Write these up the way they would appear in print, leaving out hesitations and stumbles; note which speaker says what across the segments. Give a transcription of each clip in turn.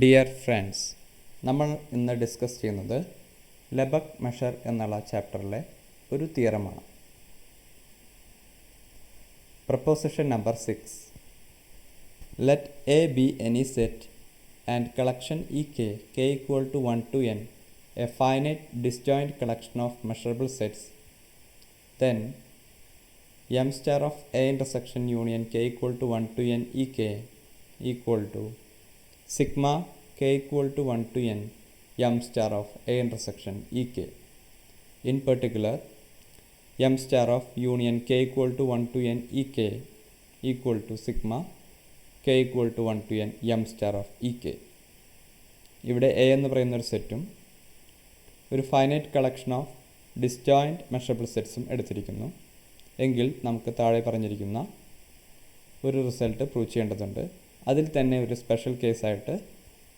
Speaker 1: Dear friends, നമ്മൾ ഇന്ന് discuss ചെയ്യുന്നത് ലെബക് മെഷർ എന്നുള്ള ചാപ്റ്ററിലെ ഒരു തിയറമാണ്. Proposition number 6. Let A be any set and collection k equal to 1 to n a finite disjoint collection of measurable sets, then m star of a intersection union k equal to 1 to n ek equal to sigma k equal to 1 to n m star of a intersection ek. In particular, m star of union k equal to 1 to n ek equal to sigma k equal to 1 to n m star of ek. ഇവിടെ A എന്ന് പറയുന്നൊരു സെറ്റും ഒരു finite collection of disjoint measurable സെറ്റ്സും എടുത്തിരിക്കുന്നു എങ്കിൽ നമുക്ക് താഴെ പറഞ്ഞിരിക്കുന്ന ഒരു റിസൾട്ട് പ്രൂവ് ചെയ്യേണ്ടതുണ്ട്. അതിൽ തന്നെ ഒരു സ്പെഷ്യൽ കേസായിട്ട്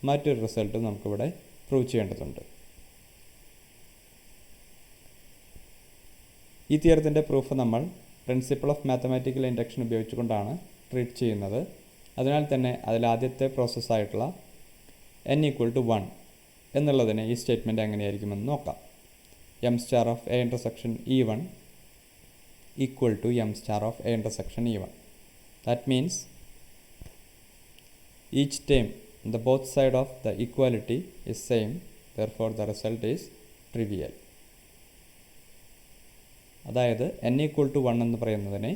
Speaker 1: മറ്റൊരു റിസൾട്ട് നമുക്കിവിടെ പ്രൂവ് ചെയ്യേണ്ടതുണ്ട്. ഈ തിയറത്തിൻ്റെ പ്രൂഫ് നമ്മൾ പ്രിൻസിപ്പിൾ ഓഫ് മാത്തമാറ്റിക്കൽ ഇൻഡക്ഷൻ ഉപയോഗിച്ചുകൊണ്ടാണ് ട്രീറ്റ് ചെയ്യുന്നത്. അതിനാൽ തന്നെ അതിലാദ്യത്തെ പ്രോസസ്സായിട്ടുള്ള n equal to 1 എന്നുള്ളതിന് ഈ സ്റ്റേറ്റ്മെൻറ്റ് എങ്ങനെയായിരിക്കുമെന്ന് നോക്കാം. m star of a intersection e1 equal to m star of a intersection e1. That means each term on the both side of the equality is same, therefore the result is trivial. അതായത് n equal to 1 എന്ന് പറയുന്നതിനെ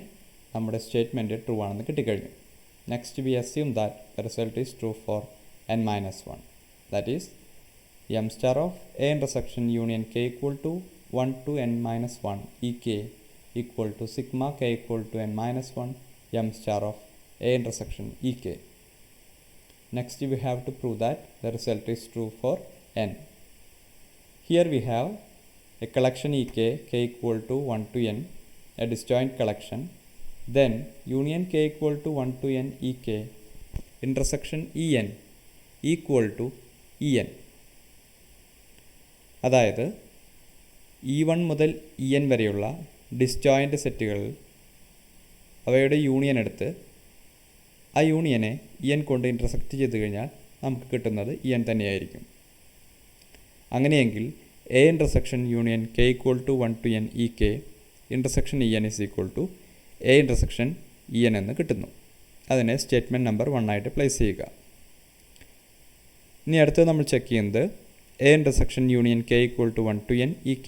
Speaker 1: നമ്മുടെ statement true ആണെന്ന് കിട്ടിക്കഴിഞ്ഞു. Next we assume that the result is true for n minus 1. That is, m star of a intersection union k equal to 1 to n minus 1 ek equal to sigma k equal to n minus 1 m star of a intersection ek. Next we have to prove that the result is true for n. Here we have a collection ek k equal to 1 to n, a disjoint collection. Then union k equal to 1 to n ek intersection en equal to en. അതായത് e1 മുതൽ en വരെയുള്ള disjoint സെറ്റുകളിൽ അവയുടെ union എടുത്ത് ആ യൂണിയനെ en കൊണ്ട് intersect ചെയ്ത് കഴിഞ്ഞാൽ നമുക്ക് കിട്ടുന്നത് en തന്നെയായിരിക്കും. അങ്ങനെയെങ്കിൽ a intersection union k equal to 1 to n ek intersection en is equal to a intersection en എന്ന് കിട്ടുന്നു. അതിനെ സ്റ്റേറ്റ്മെൻറ്റ് നമ്പർ 1 ആയിട്ട് പ്ലേസ് ചെയ്യുക. ഇനി അടുത്ത് നമ്മൾ ചെക്ക് ചെയ്യുന്നത് A intersection union k equal to 1 to n ek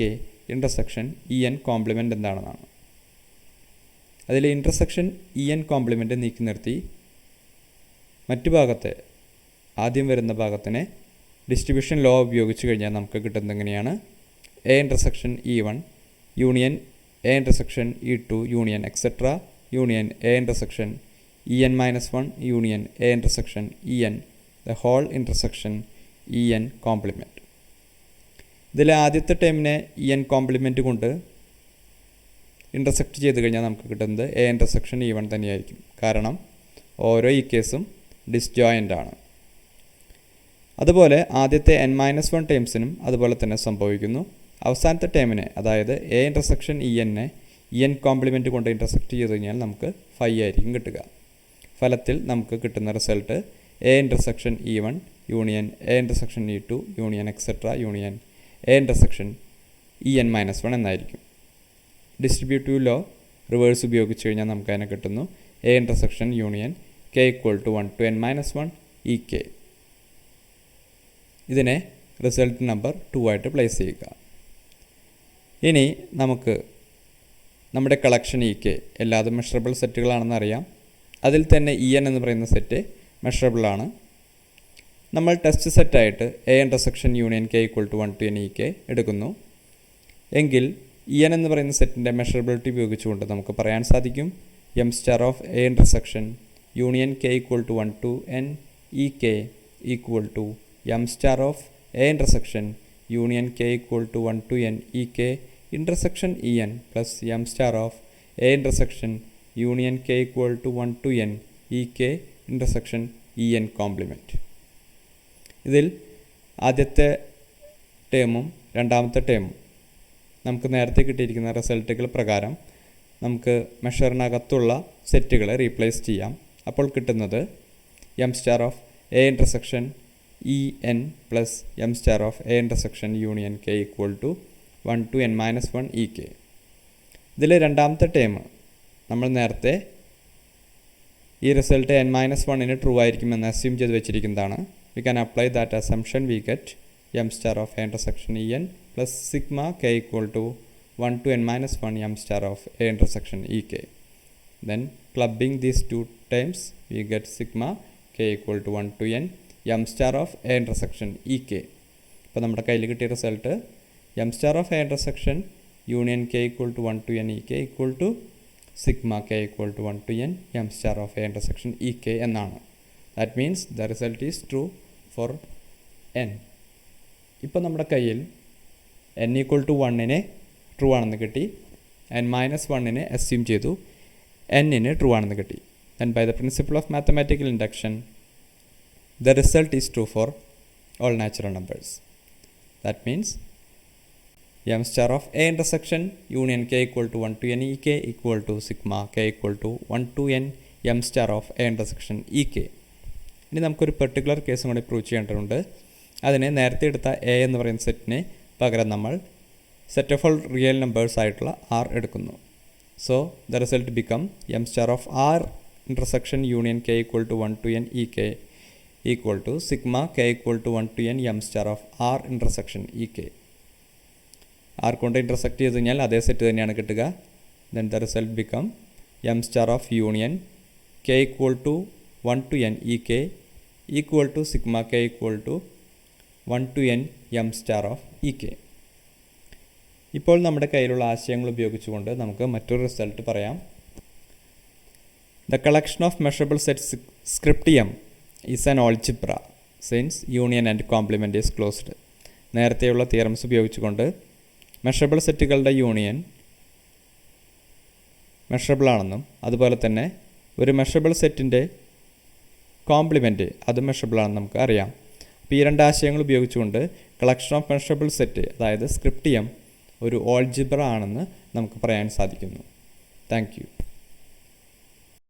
Speaker 1: intersection en compliment എന്താണെന്നാണ്. അതിൽ ഇൻ്റർസെക്ഷൻ en കോംപ്ലിമെൻ്റ് നീക്കി നിർത്തി മറ്റു ഭാഗത്തെ ആദ്യം വരുന്ന ഭാഗത്തിനെ ഡിസ്ട്രിബ്യൂഷൻ ലോ ഉപയോഗിച്ച് കഴിഞ്ഞാൽ നമുക്ക് കിട്ടുന്നത് എങ്ങനെയാണ്? A intersection e1 union A intersection e2 union etcetera union A intersection en minus 1 union A intersection en the whole intersection en complement. ഇതിലെ ആദ്യത്തെ ടേമിനെ en കോംപ്ലിമെൻറ്റ് കൊണ്ട് ഇൻ്റർസെക്റ്റ് ചെയ്ത് കഴിഞ്ഞാൽ നമുക്ക് കിട്ടുന്നത് എ ഇൻ്റർസെക്ഷൻ e1 തന്നെയായിരിക്കും. കാരണം ഓരോ ഈ കേസും ഡിസ്ജോയിൻ്റ് ആണ്. അതുപോലെ ആദ്യത്തെ n മൈനസ് 1 ടേംസിനും അതുപോലെ തന്നെ സംഭവിക്കുന്നു. അവസാനത്തെ ടേമിനെ അതായത് എ ഇൻ്റർസെക്ഷൻ en-നെ en കോംപ്ലിമെൻറ്റ് കൊണ്ട് ഇൻ്റർസെക്റ്റ് ചെയ്ത് കഴിഞ്ഞാൽ നമുക്ക് 5 ആയിരിക്കും കിട്ടുക. ഫലത്തിൽ നമുക്ക് കിട്ടുന്ന result A intersection e1 union A intersection e2 union etcetera union A intersection en minus 1 എന്നായിരിക്കും. ഡിസ്ട്രിബ്യൂട്ടീവ് ലോ റിവേഴ്സ് ഉപയോഗിച്ച് കഴിഞ്ഞാൽ നമുക്ക് അതിനെ കിട്ടുന്നു A intersection union k equal to 1 to n minus 1 ek. ഇതിനെ റിസൾട്ട് നമ്പർ 2 ആയിട്ട് പ്ലേസ് ചെയ്യുക. ഇനി നമുക്ക് നമ്മുടെ കളക്ഷൻ ek എല്ലാതും മെഷറബിൾ സെറ്റുകളാണെന്ന് അറിയാം. അതിൽ തന്നെ en എന്ന് പറയുന്ന സെറ്റ് മെഷറബിളാണ്. നമ്മൾ ടെസ്റ്റ് സെറ്റായിട്ട് A intersection union k equal to 1 to n ek എടുക്കുന്നു എങ്കിൽ en എന്ന് പറയുന്ന സെറ്റിൻ്റെ മെഷറബിലിറ്റി ഉപയോഗിച്ചുകൊണ്ട് നമുക്ക് പറയാൻ സാധിക്കും m star of A intersection union k equal to 1 to n ek equal to m star of A intersection union k equal to 1 to n ek intersection en plus m star of A intersection union k equal to 1 to n ek intersection en compliment. ഇതിൽ ആദ്യത്തെ ടേമും രണ്ടാമത്തെ ടേമും നമുക്ക് നേരത്തെ കിട്ടിയിരിക്കുന്ന റിസൾട്ടുകൾ പ്രകാരം നമുക്ക് മെഷറിനകത്തുള്ള സെറ്റുകളെ replace ചെയ്യാം. അപ്പോൾ കിട്ടുന്നത് m star of a intersection E n plus m star of A intersection union K equal to 1 to n minus 1 E k. ഇതിൽ രണ്ടാമത്തെ ടേം നമ്മൾ നേരത്തെ ഈ റിസൾട്ട് n മൈനസ് 1 ട്രൂ ആയിരിക്കുമെന്ന് അസ്യൂം ചെയ്ത് വെച്ചിരിക്കുന്നതാണ്. We can apply that assumption. We get m star of A intersection E n plus sigma K equal to 1 to n minus 1 m star of a intersection ek. Then clubbing these two terms we get sigma k equal to 1 to n m star of a intersection ek. ഇപ്പോൾ നമ്മുടെ കയ്യിൽ കിട്ടിയ result m star of A intersection union K equal to 1 to n E K equal to sigma K equal to 1 to n M star of A intersection E k എന്നാണ്. That means the result is true for n. ഇപ്പോൾ നമ്മുടെ കയ്യിൽ n equal to 1 true ആണെന്ന് കിട്ടി. n minus 1 assume ചെയ്തു. n true ആണെന്ന് കിട്ടി. Then by the principle of mathematical induction the result is true for all natural numbers. That means M star of A intersection union K equal to 1 to n E K equal to sigma K equal to 1 to n M star of A intersection E K. ഇനി നമുക്കൊരു particular കേസും കൂടി prove ചെയ്യേണ്ടതുണ്ട്. അതിന് നേരത്തെ എടുത്ത A എന്ന് പറയുന്ന സെറ്റിന് പകരം നമ്മൾ set of all real numbers ആയിട്ടുള്ള ആർ എടുക്കുന്നു. So the result become M star of R intersection union K equal to 1 to n E K equal to sigma K equal to 1 to n M star of R intersection E K. R കൊണ്ട് intersect ചെയ്ത് കഴിഞ്ഞാൽ അതേ set തന്നെയാണ് കിട്ടുക. Then the result become M star of union K equal to 1 to n E K equal to sigma K equal to 1 to n M star of E K. ഇപ്പോൾ നമ്മുടെ കയ്യിലുള്ള ആശയങ്ങൾ ഉപയോഗിച്ചുകൊണ്ട് നമുക്ക് മറ്റൊരു റിസൾട്ട് പറയാം. The collection of measurable sets script M is an algebra since union and complement is closed. നേരത്തെയുള്ള theorems ഉപയോഗിച്ചുകൊണ്ട് മെഷറബിൾ സെറ്റുകളുടെ യൂണിയൻ മെഷറബിൾ ആണെന്നും അതുപോലെ തന്നെ ഒരു മെഷറബിൾ സെറ്റിൻ്റെ കോംപ്ലിമെൻറ്റ് അതും മെഷറബിൾ ആണെന്ന് നമുക്ക് അറിയാം. അപ്പോൾ ഈ രണ്ട് ആശയങ്ങൾ ഉപയോഗിച്ചുകൊണ്ട് കളക്ഷൻ ഓഫ് മെഷറബിൾ സെറ്റ് അതായത് സ്ക്രിപ്റ്റ് എം ഒരു ഓൾജിബ്ര ആണെന്ന് നമുക്ക് പറയാൻ സാധിക്കുന്നു. Thank you.